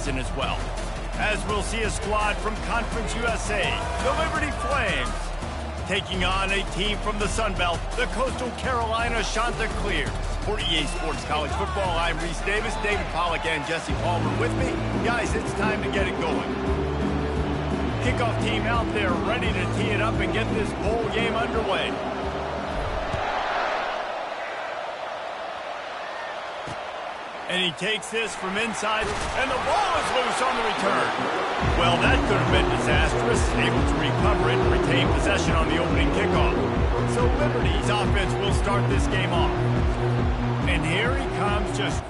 season as well. As we'll see a squad from Conference USA, the Liberty Flames, taking on a team from the Sun Belt, the Coastal Carolina Chanticleers. For EA Sports College Football, I'm Reese Davis, David Pollack, and Jesse Palmer with me. Guys, it's time to get it going. Kickoff team out there ready to tee it up and get this bowl game underway. And he takes this from inside, and the ball is loose on the return. Well, that could have been disastrous. Able to recover it and retain possession on the opening kickoff. So Liberty's offense will start this game off. And here he comes just...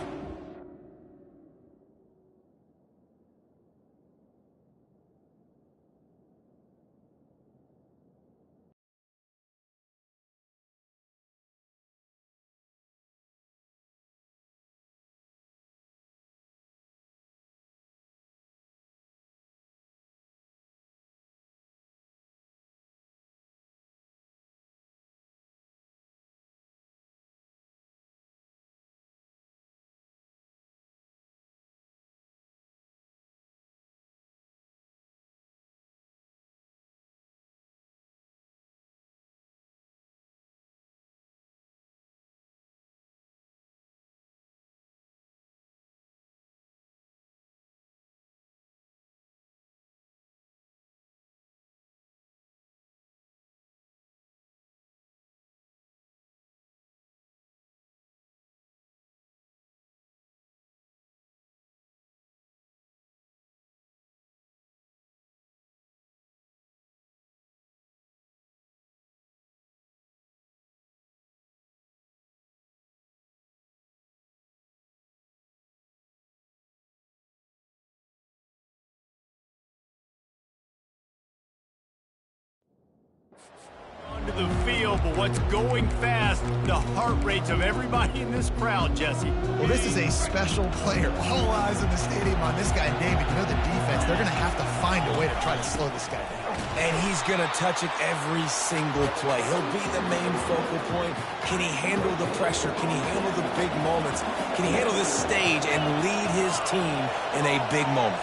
onto the field, but what's going fast, the heart rates of everybody in this crowd, Jesse. Well, this is a special player. All eyes in the stadium on this guy. David, you know the defense, they're going to have to find a way to try to slow this guy down. And he's going to touch it every single play. He'll be the main focal point. Can he handle the pressure? Can he handle the big moments? Can he handle this stage and lead his team in a big moment?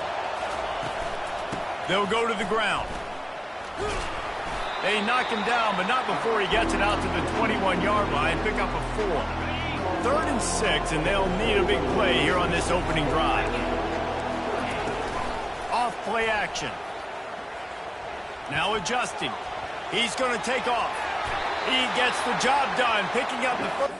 They'll go to the ground. They knock him down, but not before he gets it out to the 21-yard line. Pick up a 4. 3rd and 6, and they'll need a big play here on this opening drive. Off play action. Now adjusting. He's going to take off. He gets the job done, picking up the first.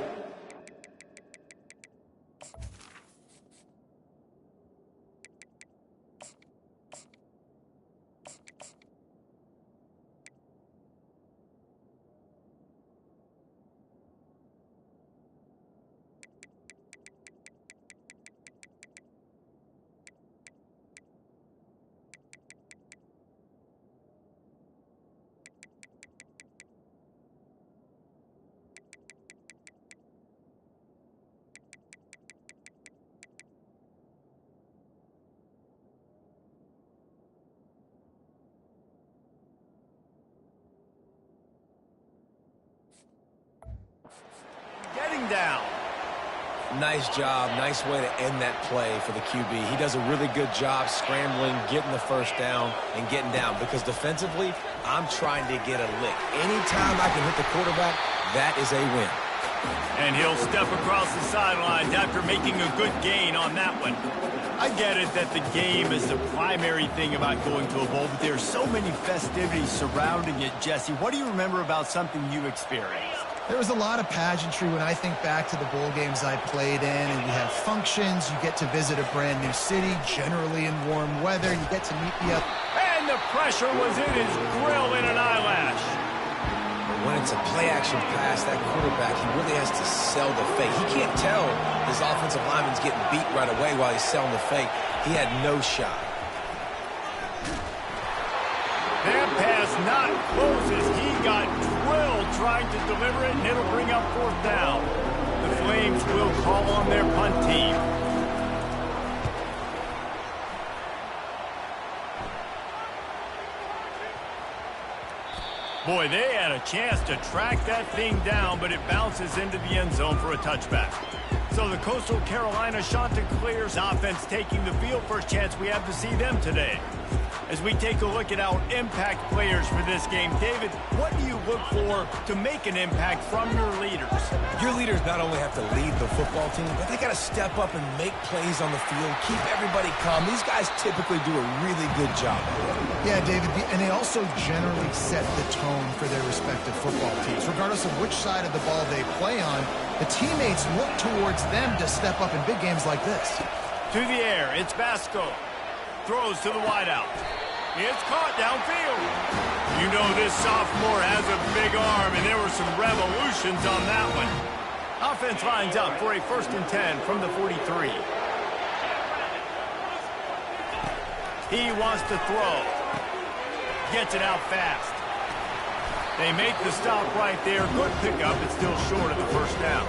Down. Nice job. Nice way to end that play for the QB. He does a really good job scrambling, getting the first down, and getting down. Because defensively, I'm trying to get a lick. Anytime I can hit the quarterback, that is a win. And he'll step across the sidelines after making a good gain on that one. I get it that the game is the primary thing about going to a bowl, but there's so many festivities surrounding it, Jesse. What do you remember about something you experienced? There was a lot of pageantry when I think back to the bowl games I played in, and you have functions, you get to visit a brand new city, generally in warm weather, you get to meet the other. And the pressure was in his grill in an eyelash. When it's a play-action pass, that quarterback, he really has to sell the fake. He can't tell his offensive lineman's getting beat right away while he's selling the fake. He had no shot. That pass not close as he got drilled trying to deliver it, and it'll bring up 4th down. The Flames will call on their punt team. Boy, they had a chance to track that thing down, but it bounces into the end zone for a touchback. So the Coastal Carolina Chanticleers offense taking the field. First chance we have to see them today. As we take a look at our impact players for this game, David, what do you look for to make an impact from your leaders? Your leaders not only have to lead the football team, but they got to step up and make plays on the field, keep everybody calm. These guys typically do a really good job. Yeah, David, and they also generally set the tone for their respective football teams. Regardless of which side of the ball they play on, the teammates look towards them to step up in big games like this. To the air, it's Vasco. Throws to the wideout. It's caught downfield. You know this sophomore has a big arm, and there were some revolutions on that one. Offense lines up for a 1st and 10 from the 43. He wants to throw. Gets it out fast. They make the stop right there. Good pickup. It's still short of the 1st down.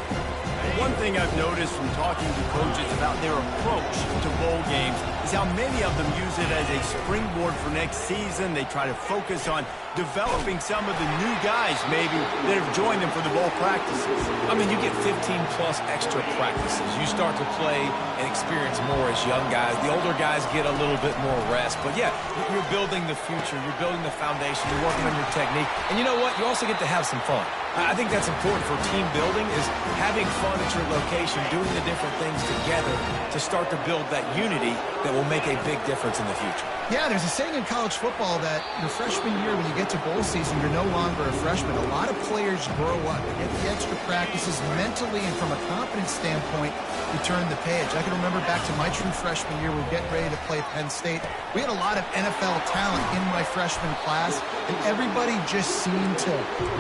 One thing I've noticed from talking to coaches about their approach to bowl games is how many of them use it as a springboard for next season. They try to focus on developing some of the new guys maybe that have joined them for the bowl practices. I mean, you get 15-plus extra practices. You start to play and experience more as young guys. The older guys get a little bit more rest. But, yeah, you're building the future. You're building the foundation. You're working on your technique. And you know what? You also get to have some fun. I think that's important for team building is having fun at your location, doing the different things together to start to build that unity that will make a big difference in the future. Yeah, there's a saying in college football that your freshman year, when you get to bowl season, you're no longer a freshman. A lot of players grow up. They get the extra practices mentally, and from a confidence standpoint, you turn the page. I can remember back to my true freshman year, we were getting ready to play Penn State. We had a lot of NFL talent in my freshman class, and everybody just seemed to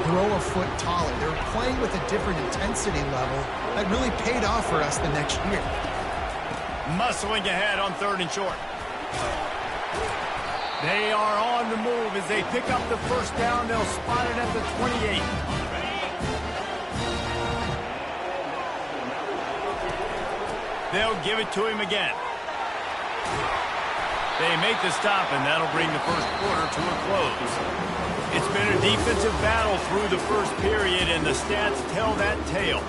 grow a foot taller. They were playing with a different intensity level that really paid off for us the next year. Muscling ahead on 3rd and short. They are on the move as they pick up the 1st down. They'll spot it at the 28. They'll give it to him again. They make the stop, and that'll bring the 1st quarter to a close. It's been a defensive battle through the 1st period, and the stats tell that tale.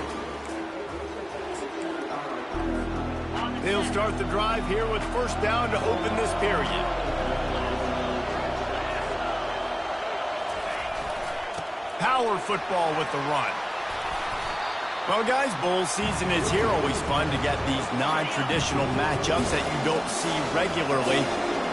They'll start the drive here with 1st down to open this period. Power football with the run. Well, guys, bowl season is here. Always fun to get these non-traditional matchups that you don't see regularly.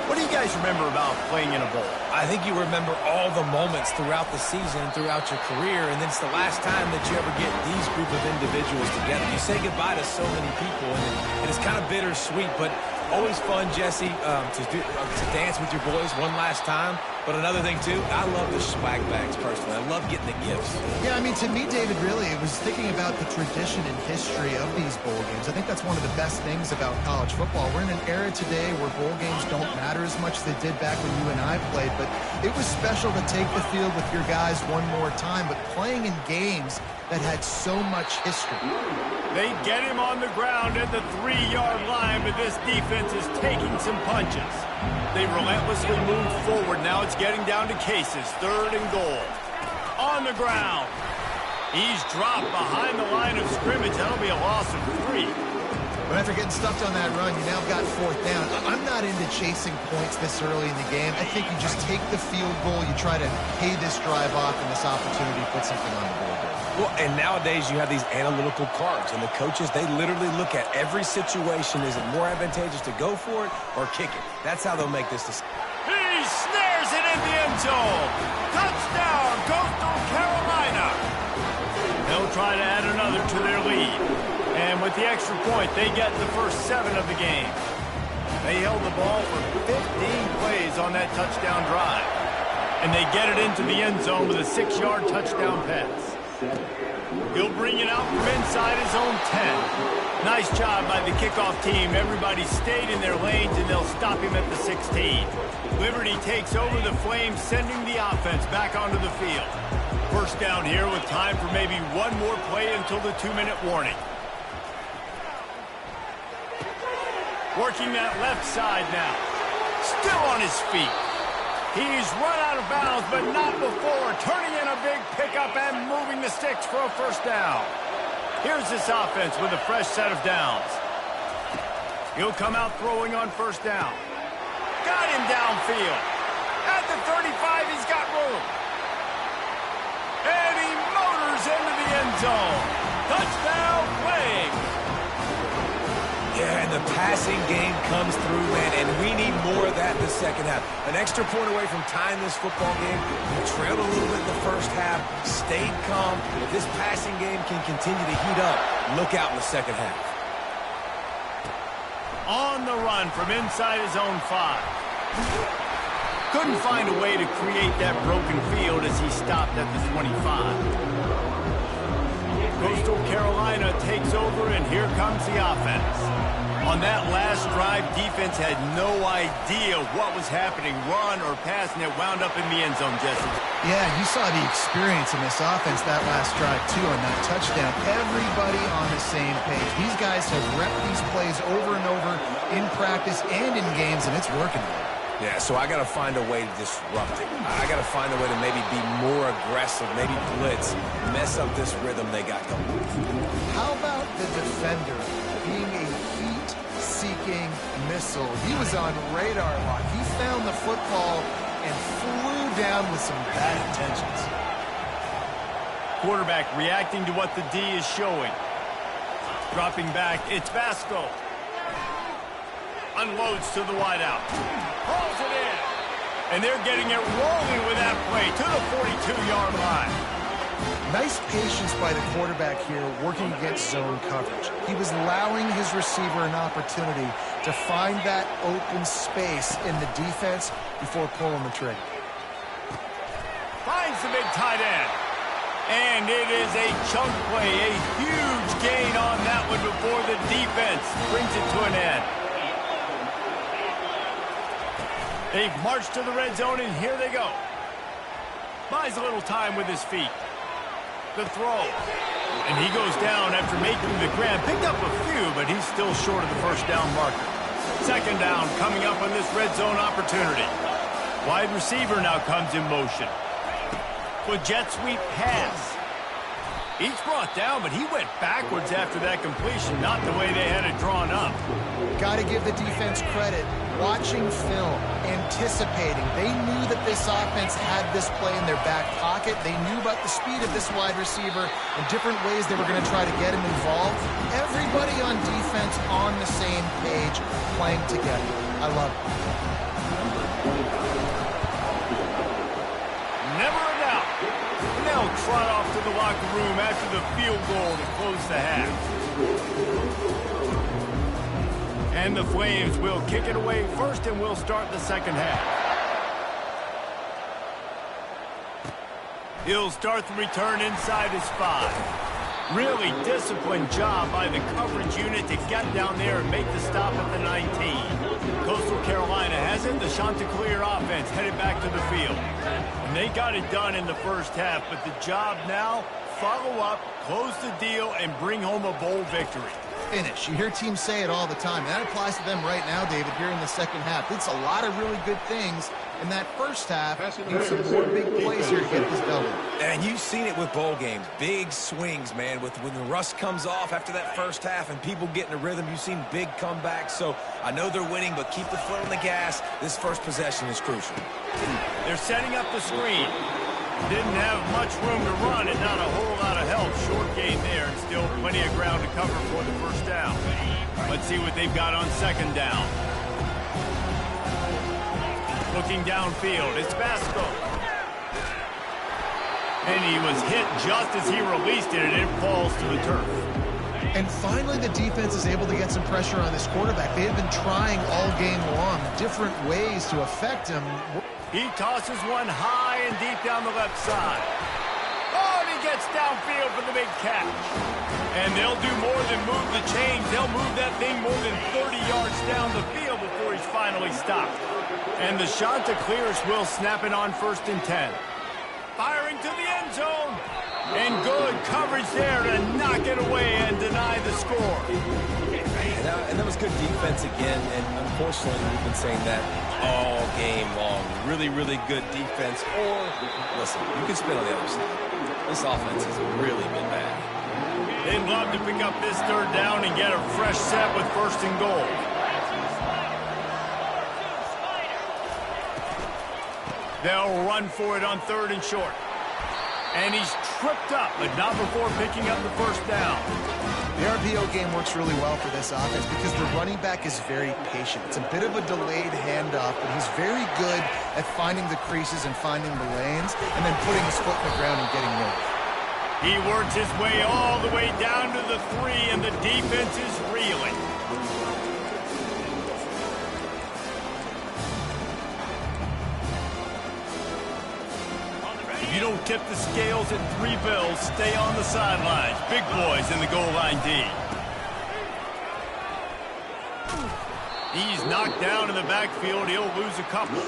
What do you guys remember about playing in a bowl? I think you remember all the moments throughout the season, throughout your career, and it's the last time that you ever get these group of individuals together. You say goodbye to so many people, and it's kind of bittersweet, but always fun, Jesse, to dance with your boys one last time. But another thing, too, I love the swag bags, personally. I love getting the gifts. Yeah, I mean, to me, David, really, it was thinking about the tradition and history of these bowl games. I think that's one of the best things about college football. We're in an era today where bowl games don't matter as much as they did back when you and I played, but it was special to take the field with your guys one more time, but playing in games that had so much history. They get him on the ground at the 3-yard line, but this defense is taking some punches. They relentlessly move forward. Now it's getting down to Cases. 3rd and goal. On the ground. He's dropped behind the line of scrimmage. That'll be a loss of 3. But after getting stuffed on that run, you now got 4th down. I'm not into chasing points this early in the game. I think you just take the field goal. You try to pay this drive off, and this opportunity put something on the board. Well, and nowadays you have these analytical cards, and the coaches, they literally look at every situation. Is it more advantageous to go for it or kick it? That's how they'll make this decision. He snares it in the end zone. Touchdown, Coastal Carolina. They'll try to add another to their lead. And with the extra point, they get the first 7 of the game. They held the ball for 15 plays on that touchdown drive. And they get it into the end zone with a 6-yard touchdown pass. He'll bring it out from inside his own 10. Nice job by the kickoff team. Everybody stayed in their lanes, and they'll stop him at the 16. Liberty takes over the Flames, sending the offense back onto the field. 1st down here with time for maybe one more play until the 2-minute warning. Working that left side now. Still on his feet. He's run out of bounds, but not before. Turning in a big pickup and moving the sticks for a 1st down. Here's this offense with a fresh set of downs. He'll come out throwing on first down. Got him downfield. At the 35, he's got room. And he motors into the end zone. Touchdown, Flames. Yeah, and the passing game comes through, man, and we need more of that in the second half. An extra point away from tying this football game. We trailed a little bit in the first half, stayed calm. If this passing game can continue to heat up, look out in the second half. On the run from inside his own 5. Couldn't find a way to create that broken field as he stopped at the 25. Coastal Carolina takes over, and here comes the offense. On that last drive, defense had no idea what was happening, run or pass, and it wound up in the end zone, Jesse. Yeah, you saw the experience in this offense that last drive, too, on that touchdown. Everybody on the same page. These guys have repped these plays over and over in practice and in games, and it's working. Yeah, so I got to find a way to disrupt it. I got to find a way to maybe be more aggressive, maybe blitz, mess up this rhythm they got going. How about the defender being a heat-seeking missile? He was on radar lock. He found the football and flew down with some bad intentions. Quarterback reacting to what the D is showing. Dropping back, it's Vasco. Unloads to the wideout. Pulls it in. And they're getting it rolling with that play to the 42-yard line. Nice patience by the quarterback here working against zone coverage. He was allowing his receiver an opportunity to find that open space in the defense before pulling the trigger. Finds the big tight end. And it is a chunk play, a huge gain on that one before the defense brings it to an end. They've marched to the red zone, and here they go. Buys a little time with his feet. The throw. And he goes down after making the grab. Picked up a few, but he's still short of the first down marker. Second down coming up on this red zone opportunity. Wide receiver now comes in motion. With jet sweep pass. He's brought down, but he went backwards after that completion, not the way they had it drawn up. Got to give the defense credit. Watching film, anticipating. They knew that this offense had this play in their back pocket. They knew about the speed of this wide receiver and different ways they were going to try to get him involved. Everybody on defense on the same page, playing together. I love it. Never a doubt. Now trot off to the locker room after the field goal to close the half. And the Flames will kick it away first, and we'll start the second half. He'll start the return inside his 5. Really disciplined job by the coverage unit to get down there and make the stop at the 19. Coastal Carolina has it. The Chanticleer offense headed back to the field. And they got it done in the first half, but the job now, follow up, close the deal, and bring home a bowl victory. Finish. You hear teams say it all the time. That applies to them right now, David, here in the second half. It's a lot of really good things in that first half. Need some more big plays here to get this done. And you've seen it with bowl games. Big swings, man. When the rust comes off after that first half and people get in a rhythm, you've seen big comebacks. So I know they're winning, but keep the foot on the gas. This first possession is crucial. They're setting up the screen. Didn't have much room to run and not a whole lot of help. Short gain there and still plenty of ground to cover for the first down. Let's see what they've got on second down. Looking downfield, it's Vasco. And he was hit just as he released it, and it falls to the turf. And finally, the defense is able to get some pressure on this quarterback. They have been trying all game long, different ways to affect him. He tosses one high and deep down the left side. Oh, and he gets downfield for the big catch. And they'll do more than move the chains. They'll move that thing more than 30 yards down the field before he's finally stopped. And the Chanticleers will snap it on 1st and 10. Firing to the end zone. And good coverage there to knock it away and deny the score. And that was good defense again. And unfortunately, we've been saying that all game long. Really, really good defense. Or, listen, you can spin on the other side. This offense has really been bad. They'd love to pick up this third down and get a fresh set with 1st and goal. They'll run for it on 3rd and short. And he's tripped up, but not before picking up the 1st down. The RPO game works really well for this offense because the running back is very patient. It's a bit of a delayed handoff, but he's very good at finding the creases and finding the lanes and then putting his foot in the ground and getting rid. He works his way all the way down to the 3, and the defense is reeling. If you don't tip the scales at 3 bills, stay on the sidelines. Big boys in the goal line D. He's knocked down in the backfield. He'll lose a couple.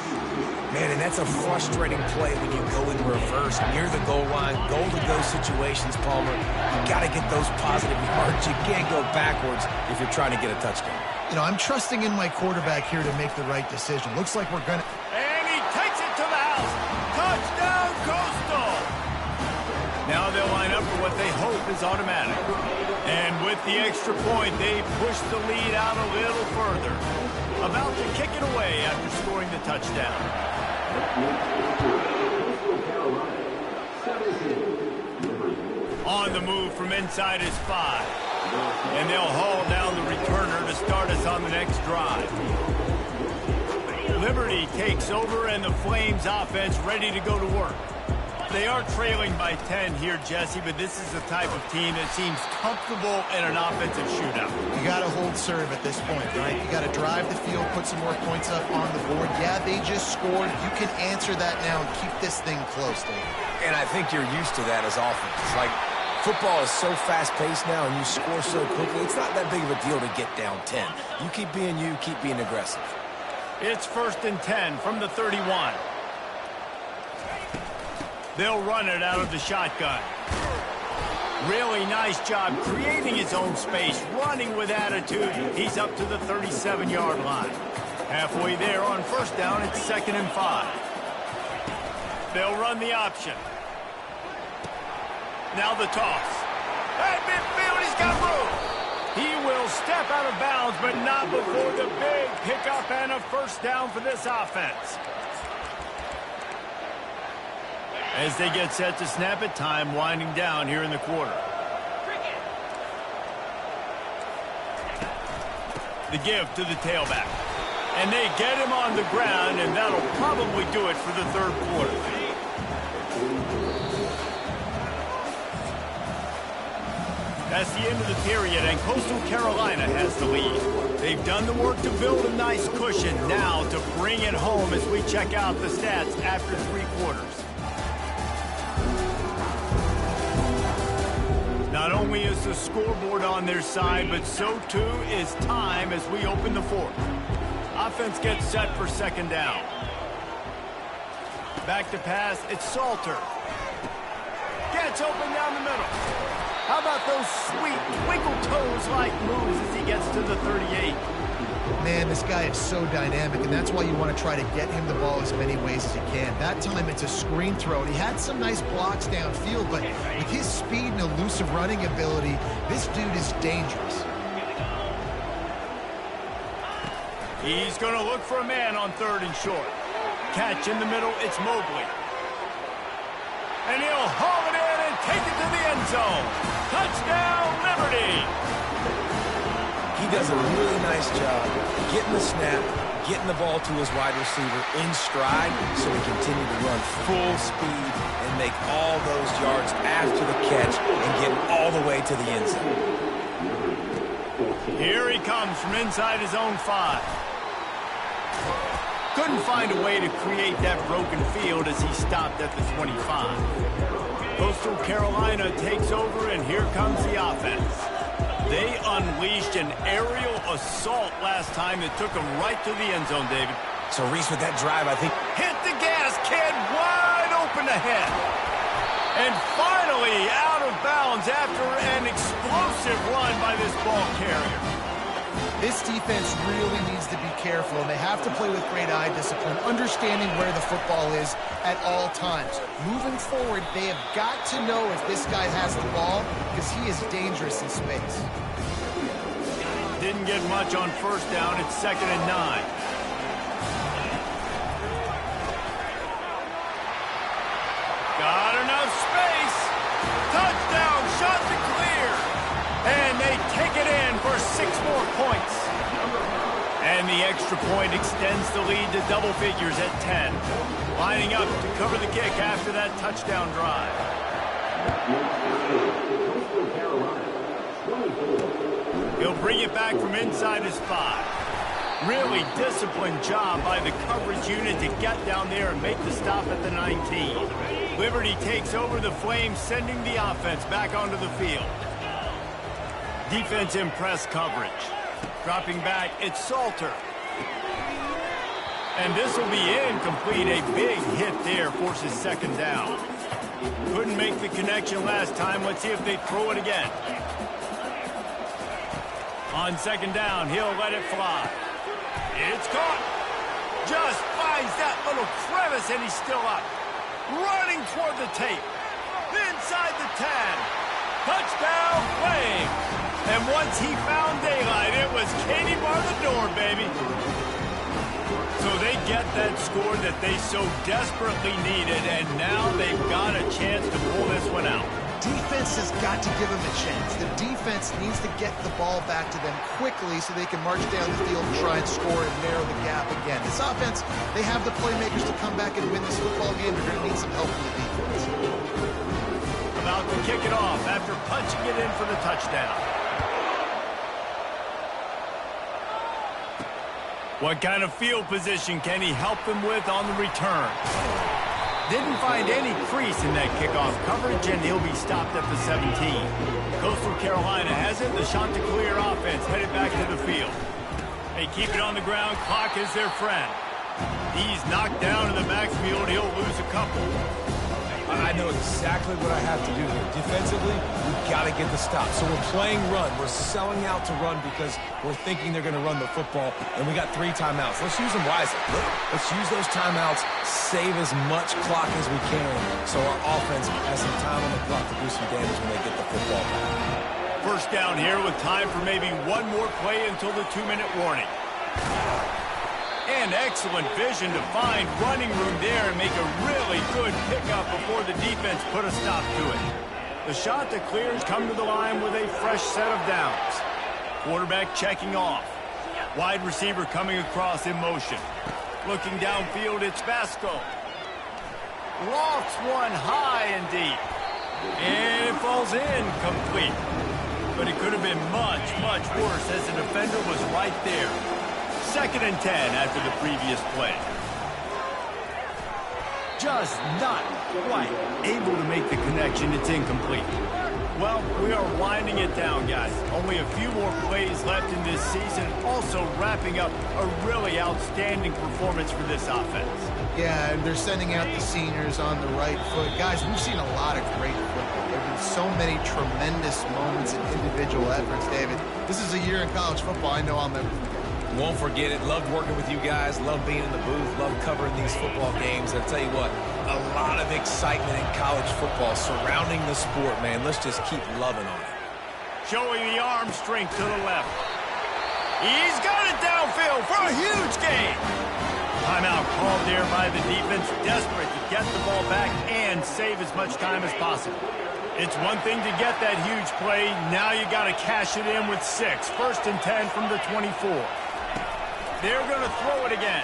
Man, and that's a frustrating play when you go in reverse near the goal line. Goal-to-go situations, Palmer. You got to get those positive yards. You can't go backwards if you're trying to get a touchdown. You know, I'm trusting in my quarterback here to make the right decision. Looks like we're going to... And he takes it to the house. Touchdown, Coastal. Now they'll line up for what they hope is automatic. And with the extra point, they push the lead out a little further. About to kick it away after scoring the touchdown. On the move from inside his 5. And they'll haul down the returner to start us on the next drive. Liberty takes over, and the Flames offense ready to go to work. They are trailing by 10 here, Jesse, but this is the type of team that seems comfortable in an offensive shootout. You got to hold serve at this point, right? You got to drive the field, put some more points up on the board. Yeah, they just scored. You can answer that now and keep this thing close, Dave. And I think you're used to that as offense. It's like football is so fast-paced now, and you score so quickly, it's not that big of a deal to get down 10. You keep being you, keep being aggressive. It's 1st and 10 from the 31. They'll run it out of the shotgun. Really nice job creating his own space, running with attitude. He's up to the 37-yard line. Halfway there on 1st down, it's 2nd and 5. They'll run the option. Now the toss. At midfield, he's got room. He will step out of bounds, but not before the big pickup and a 1st down for this offense. As they get set to snap it, time winding down here in the quarter. The give to the tailback. And they get him on the ground, and that'll probably do it for the 3rd quarter. That's the end of the period, and Coastal Carolina has the lead. They've done the work to build a nice cushion. Now to bring it home as we check out the stats after 3 quarters. Not only is the scoreboard on their side, but so too is time as we open the 4th. Offense gets set for 2nd down. Back to pass, it's Salter. Gets open down the middle. How about those sweet twinkle toes-like moves as he gets to the 38? Man, this guy is so dynamic, and that's why you want to try to get him the ball as many ways as you can. That time it's a screen throw, and he had some nice blocks downfield, but with his speed and elusive running ability, this dude is dangerous. He's going to look for a man on 3rd and short. Catch in the middle, it's Mobley. And he'll haul it in and take it to the end zone. Touchdown, Liberty! He does a really nice job getting the snap, getting the ball to his wide receiver in stride so he continue to run full speed and make all those yards after the catch and get all the way to the end zone. Here he comes from inside his own 5. Couldn't find a way to create that broken field as he stopped at the 25. Coastal Carolina takes over, and here comes the offense. They unleashed an aerial assault last time that took them right to the end zone, David. So, Reese, with that drive, I think... Hit the gas, kid! Wide open ahead. And finally out of bounds after an explosive run by this ball carrier. This defense really needs to be careful, and they have to play with great eye discipline, understanding where the football is at all times. Moving forward, they have got to know if this guy has the ball, because he is dangerous in space. Didn't get much on first down. It's 2nd and 9. Got enough space. Touchdown, shot to clear. And they take it in for 6 more points. And the extra point extends the lead to double figures at 10. Lining up to cover the kick after that touchdown drive. He'll bring it back from inside his 5. Really disciplined job by the coverage unit to get down there and make the stop at the 19. Liberty takes over the Flames, sending the offense back onto the field. Defense in press coverage. Dropping back, it's Salter. And this will be incomplete. A big hit there forces 2nd down. Couldn't make the connection last time. Let's see if they throw it again. On 2nd down, he'll let it fly. It's caught. Just finds that little crevice, and he's still up. Running toward the tape. Inside the 10. Touchdown, Flames. And once he found daylight, it was Katie bar the door, baby. So they get that score that they so desperately needed, and now they've got a chance to pull this one out. Defense has got to give them a chance. The defense needs to get the ball back to them quickly so they can march down the field and try and score and narrow the gap again. This offense, they have the playmakers to come back and win this football game. They're going to need some help from the defense. About to kick it off after punching it in for the touchdown. What kind of field position can he help them with on the return? Didn't find any crease in that kickoff coverage, and he'll be stopped at the 17. Coastal Carolina has it. The Chanticleer offense headed back to the field. They keep it on the ground. Clock is their friend. He's knocked down in the backfield. He'll lose a couple. I know exactly what I have to do here. Defensively, we've got to get the stop. So we're playing run. We're selling out to run because we're thinking they're going to run the football, and we got 3 timeouts. Let's use them wisely. Let's use those timeouts, save as much clock as we can so our offense has some time on the clock to do some damage when they get the football back. First down here with time for maybe one more play until the 2-minute warning. And excellent vision to find running room there and make a really good pickup before the defense put a stop to it. The Chanticleers come to the line with a fresh set of downs. Quarterback checking off. Wide receiver coming across in motion. Looking downfield, it's Vasco. Lofts one high and deep. And it falls in complete. But it could have been much, much worse as the defender was right there. 2nd and 10 after the previous play. Just not quite able to make the connection. It's incomplete. Well, we are winding it down, guys. Only a few more plays left in this season. Also wrapping up a really outstanding performance for this offense. Yeah, and they're sending out the seniors on the right foot. Guys, we've seen a lot of great football. There have been so many tremendous moments and individual efforts, David. This is a year in college football I know I'll never forget. Won't forget it. Loved working with you guys. Loved being in the booth. Loved covering these football games. And I'll tell you what, a lot of excitement in college football surrounding the sport, man. Let's just keep loving on it. Showing the arm strength to the left. He's got it downfield for a huge gain. Timeout called there by the defense, desperate to get the ball back and save as much time as possible. It's one thing to get that huge play. Now you got to cash it in with 6. 1st and 10 from the 24. They're going to throw it again.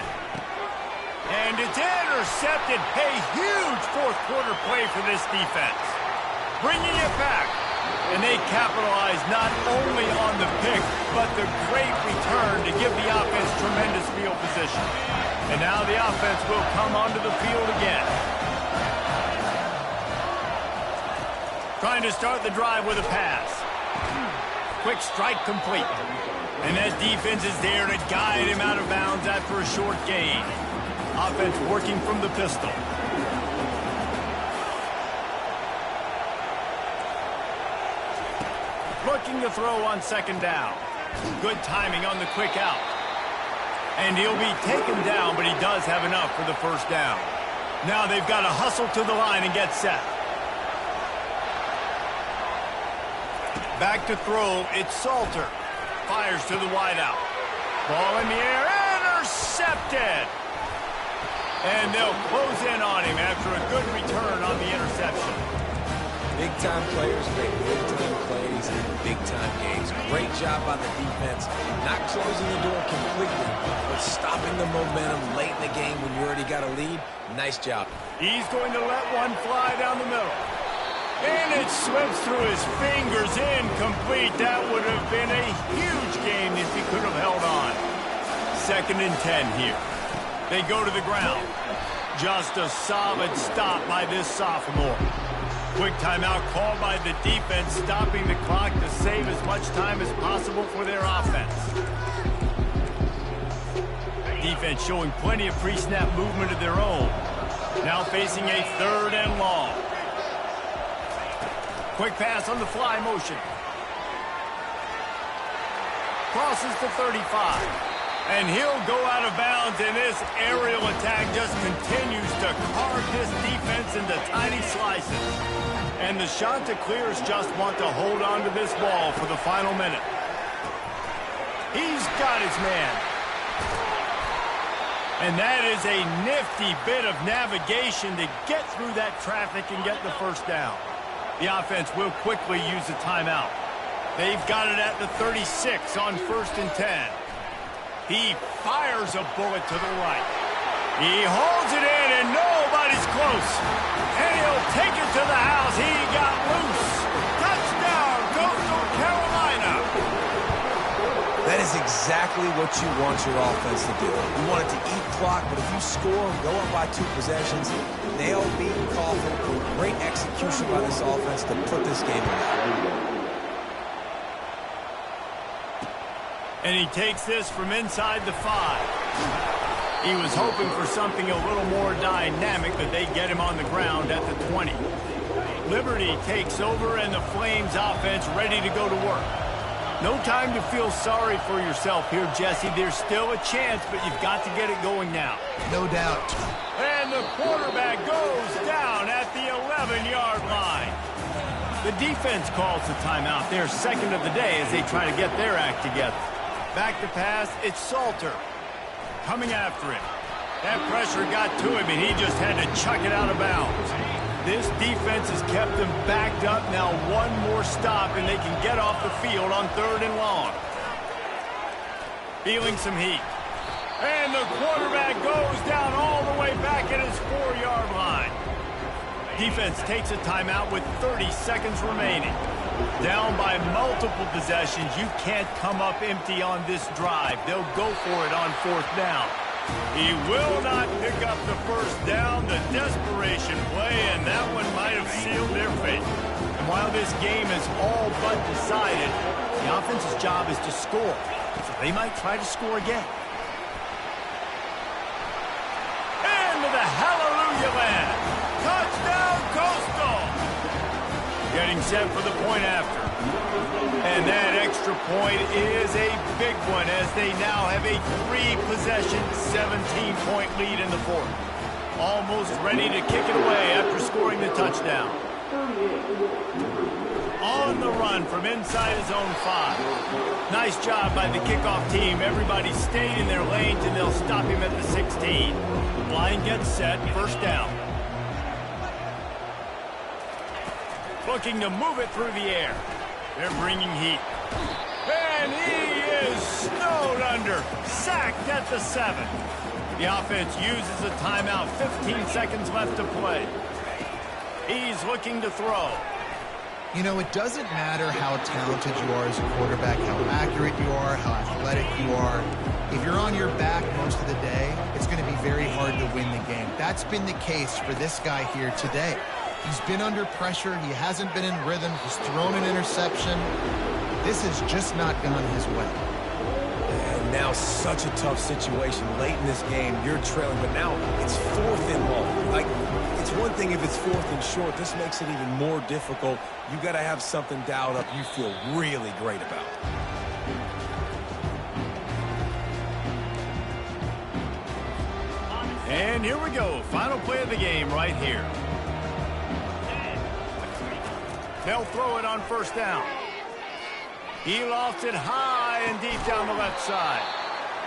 And it's intercepted. A huge 4th quarter play for this defense. Bringing it back. And they capitalize not only on the pick, but the great return to give the offense tremendous field position. And now the offense will come onto the field again. Trying to start the drive with a pass. Quick strike complete. And that defense is there to guide him out of bounds after a short gain. Offense working from the pistol. Looking to throw on 2nd down. Good timing on the quick out. And he'll be taken down, but he does have enough for the first down. Now they've got to hustle to the line and get set. Back to throw, it's Salter. Fires to the wideout. Ball in the air, intercepted. And they'll close in on him after a good return on the interception. Big-time players make big-time plays in big-time games. Great job by the defense. Not closing the door completely, but stopping the momentum late in the game when you already got a lead. Nice job. He's going to let one fly down the middle. And it slips through his fingers, incomplete. That would have been a huge game if he could have held on. 2nd and 10 here. They go to the ground. Just a solid stop by this sophomore. Quick timeout called by the defense, stopping the clock to save as much time as possible for their offense. Defense showing plenty of pre-snap movement of their own. Now facing a 3rd and long. Quick pass on the fly motion. Crosses to 35. And he'll go out of bounds, and this aerial attack just continues to carve this defense into tiny slices. And the Chanticleers just want to hold on to this ball for the final minute. He's got his man. And that is a nifty bit of navigation to get through that traffic and get the first down. The offense will quickly use a timeout. They've got it at the 36 on 1st and 10. He fires a bullet to the right. He holds it in, and nobody's close. And he'll take it to the house. He got loose. Touchdown, Coastal Carolina. That is exactly what you want your offense to do. You want it to eat clock, but if you score, go up by 2 possessions, nail beating Coughlin. Great execution by this offense to put this game away. And he takes this from inside the 5. He was hoping for something a little more dynamic, but they get him on the ground at the 20. Liberty takes over, and the Flames offense ready to go to work. No time to feel sorry for yourself here, Jesse. There's still a chance, but you've got to get it going now. No doubt. And the quarterback goes down at the 11-yard line. The defense calls the timeout. Their 2nd of the day as they try to get their act together. Back to pass, it's Salter. Coming after him. That pressure got to him, and he just had to chuck it out of bounds. This defense has kept them backed up. Now one more stop, and they can get off the field on 3rd and long. Feeling some heat. And the quarterback goes down all the way back at his 4-yard line. Defense takes a timeout with 30 seconds remaining. Down by multiple possessions. You can't come up empty on this drive. They'll go for it on 4th down. He will not pick up the first down. The desperation play, and that one might have sealed their fate. And while this game is all but decided, the offense's job is to score. So they might try to score again. Into the hallelujah land. Touchdown, Coastal! Getting set for the point after. And that extra point is a big one as they now have a 3-possession, 17-point lead in the 4th. Almost ready to kick it away after scoring the touchdown. On the run from inside his own 5. Nice job by the kickoff team. Everybody stayed in their lanes, and they'll stop him at the 16. Line gets set, 1st down. Looking to move it through the air. They're bringing heat. And he is snowed under. Sacked at the 7. The offense uses a timeout. 15 seconds left to play. He's looking to throw. You know, it doesn't matter how talented you are as a quarterback, how accurate you are, how athletic you are. If you're on your back most of the day, it's going to be very hard to win the game. That's been the case for this guy here today. He's been under pressure. He hasn't been in rhythm. He's thrown an interception. This has just not gone his way. And now such a tough situation late in this game. You're trailing, but now it's 4th and long. Like, it's one thing if it's 4th and short. This makes it even more difficult. You got to have something dialed up you feel really great about. And here we go. Final play of the game right here. They'll throw it on first down. He lofts it high and deep down the left side.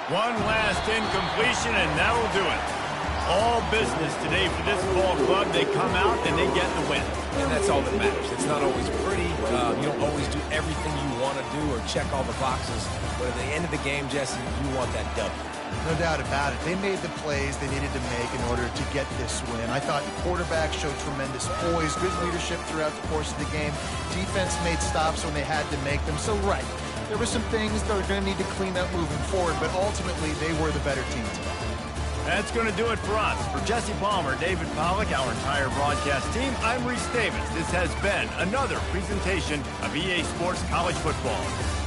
One last incompletion, and that'll do it. All business today for this ball club. They come out and they get the win. And that's all that matters. It's not always pretty. You don't always do everything you want to do or check all the boxes. But at the end of the game, Jesse, you want that W. No doubt about it. They made the plays they needed to make in order to get this win. I thought the quarterback showed tremendous poise, good leadership throughout the course of the game. Defense made stops when they had to make them. So, right, there were some things that are going to need to clean up moving forward, but ultimately they were the better team today. That's going to do it for us. For Jesse Palmer, David Pollack, our entire broadcast team, I'm Reese Davis. This has been another presentation of EA Sports College Football.